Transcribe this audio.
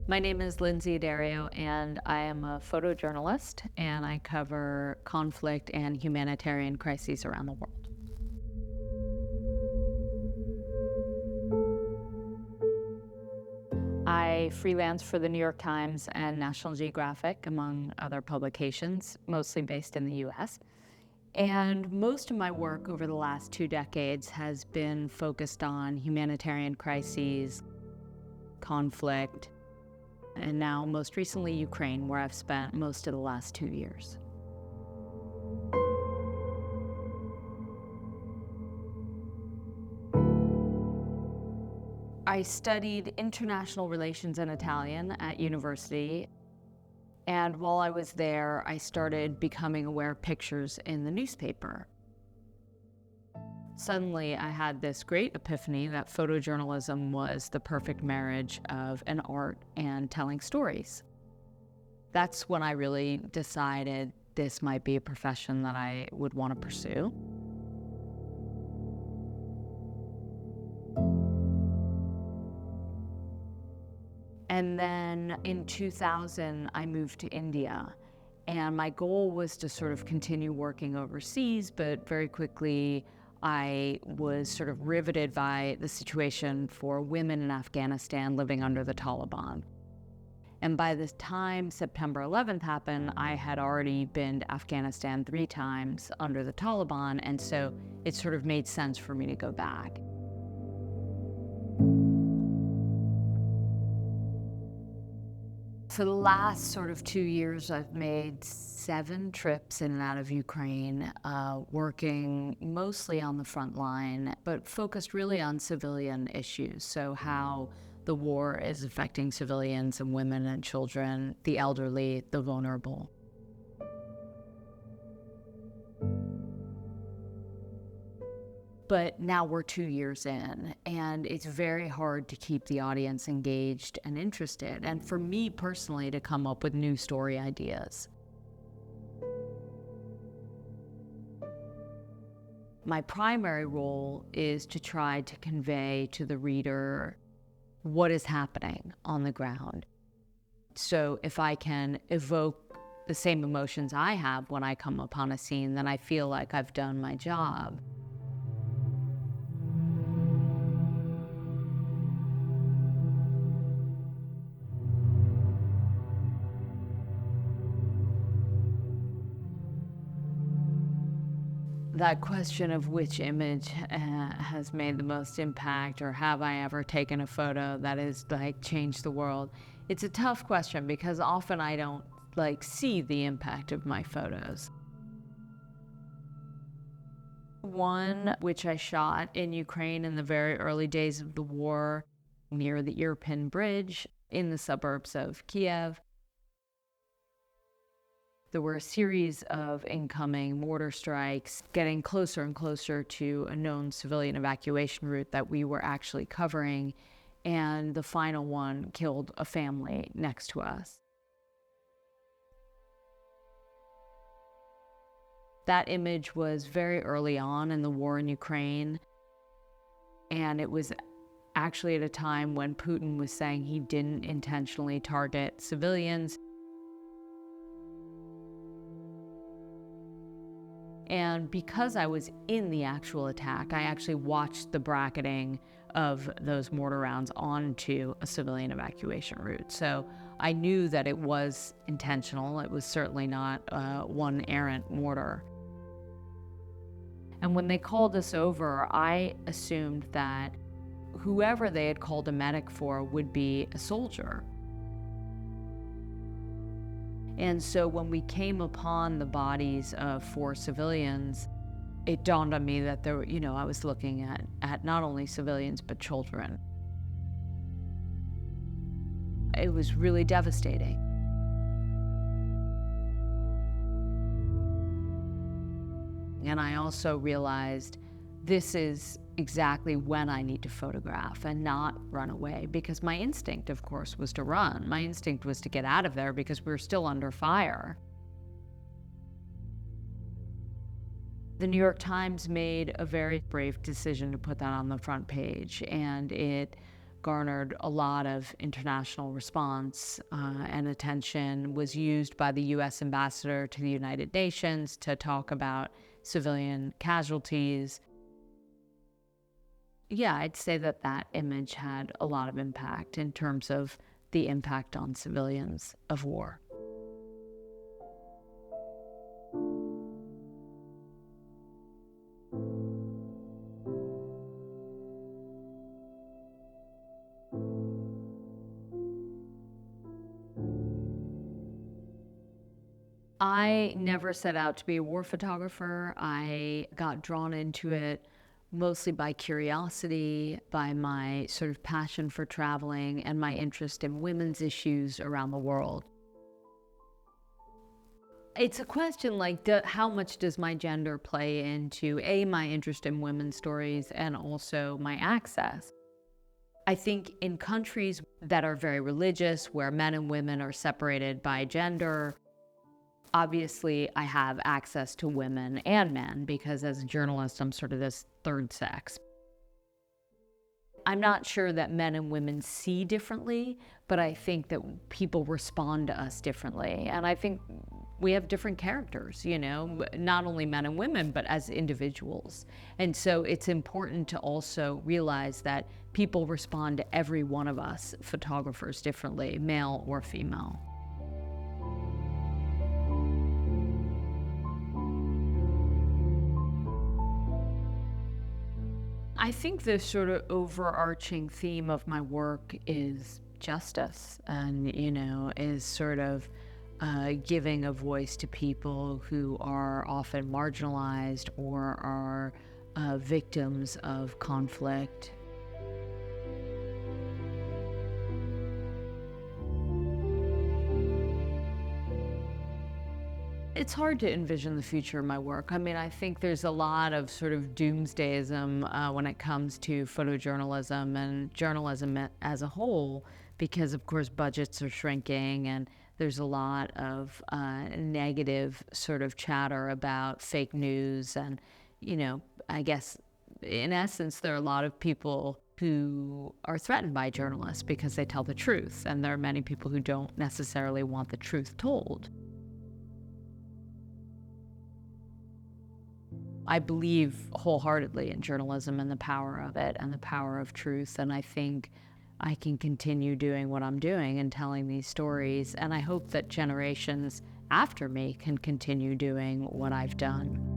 My name is Lynsey Addario, and I am a photojournalist, and I cover conflict and humanitarian crises around the world. I freelance for the New York Times and National Geographic, among other publications, mostly based in the US. And most of my work over the last 2 decades has been focused on humanitarian crises, conflict, and now most recently Ukraine, where I've spent most of the last 2 years. I studied international relations and Italian at university, and while I was there, I started becoming aware of pictures in the newspaper. Suddenly, I had this great epiphany that photojournalism was the perfect marriage of an art and telling stories. That's when I really decided this might be a profession that I would want to pursue. And then in 2000, I moved to India. And my goal was to sort of continue working overseas, but very quickly I was sort of riveted by the situation for women in Afghanistan living under the Taliban. And by the time September 11th happened, I had already been to Afghanistan 3 times under the Taliban, and so it sort of made sense for me to go back. For the last sort of 2 years, I've made 7 trips in and out of Ukraine, working mostly on the front line, but focused really on civilian issues. So how the war is affecting civilians and women and children, the elderly, the vulnerable. But now we're 2 years in, and it's very hard to keep the audience engaged and interested, and for me personally to come up with new story ideas. My primary role is to try to convey to the reader what is happening on the ground. So if I can evoke the same emotions I have when I come upon a scene, then I feel like I've done my job. That question of which image has made the most impact, or have I ever taken a photo that has changed the world? It's a tough question because often I don't see the impact of my photos. One which I shot in Ukraine in the very early days of the war near the Irpin Bridge in the suburbs of Kiev. There were a series of incoming mortar strikes, getting closer and closer to a known civilian evacuation route that we were actually covering, and the final one killed a family next to us. That image was very early on in the war in Ukraine, and it was actually at a time when Putin was saying he didn't intentionally target civilians. And because I was in the actual attack, I actually watched the bracketing of those mortar rounds onto a civilian evacuation route. So I knew that it was intentional. It was certainly not one errant mortar. And when they called us over, I assumed that whoever they had called a medic for would be a soldier. And so when we came upon the bodies of 4 civilians, it dawned on me that I was looking at not only civilians, but children. It was really devastating. And I also realized this is exactly when I need to photograph and not run away, because my instinct, of course, was to run. My instinct was to get out of there because we were still under fire. The New York Times made a very brave decision to put that on the front page, and it garnered a lot of international response and attention, was used by the U.S. ambassador to the United Nations to talk about civilian casualties. Yeah, I'd say that that image had a lot of impact in terms of the impact on civilians of war. I never set out to be a war photographer. I got drawn into it mostly by curiosity, by my sort of passion for traveling and my interest in women's issues around the world. It's a question like, how much does my gender play into my interest in women's stories and also my access? I think in countries that are very religious, where men and women are separated by gender, obviously I have access to women and men because as a journalist, I'm sort of this third sex. I'm not sure that men and women see differently, but I think that people respond to us differently. And I think we have different characters, not only men and women, but as individuals. And so it's important to also realize that people respond to every one of us photographers differently, male or female. I think the sort of overarching theme of my work is justice and, is sort of giving a voice to people who are often marginalized or are victims of conflict. It's hard to envision the future of my work. I mean, I think there's a lot of sort of doomsdayism when it comes to photojournalism and journalism as a whole, because of course budgets are shrinking and there's a lot of negative sort of chatter about fake news. And, I guess in essence, there are a lot of people who are threatened by journalists because they tell the truth. And there are many people who don't necessarily want the truth told. I believe wholeheartedly in journalism and the power of it and the power of truth. And I think I can continue doing what I'm doing and telling these stories. And I hope that generations after me can continue doing what I've done.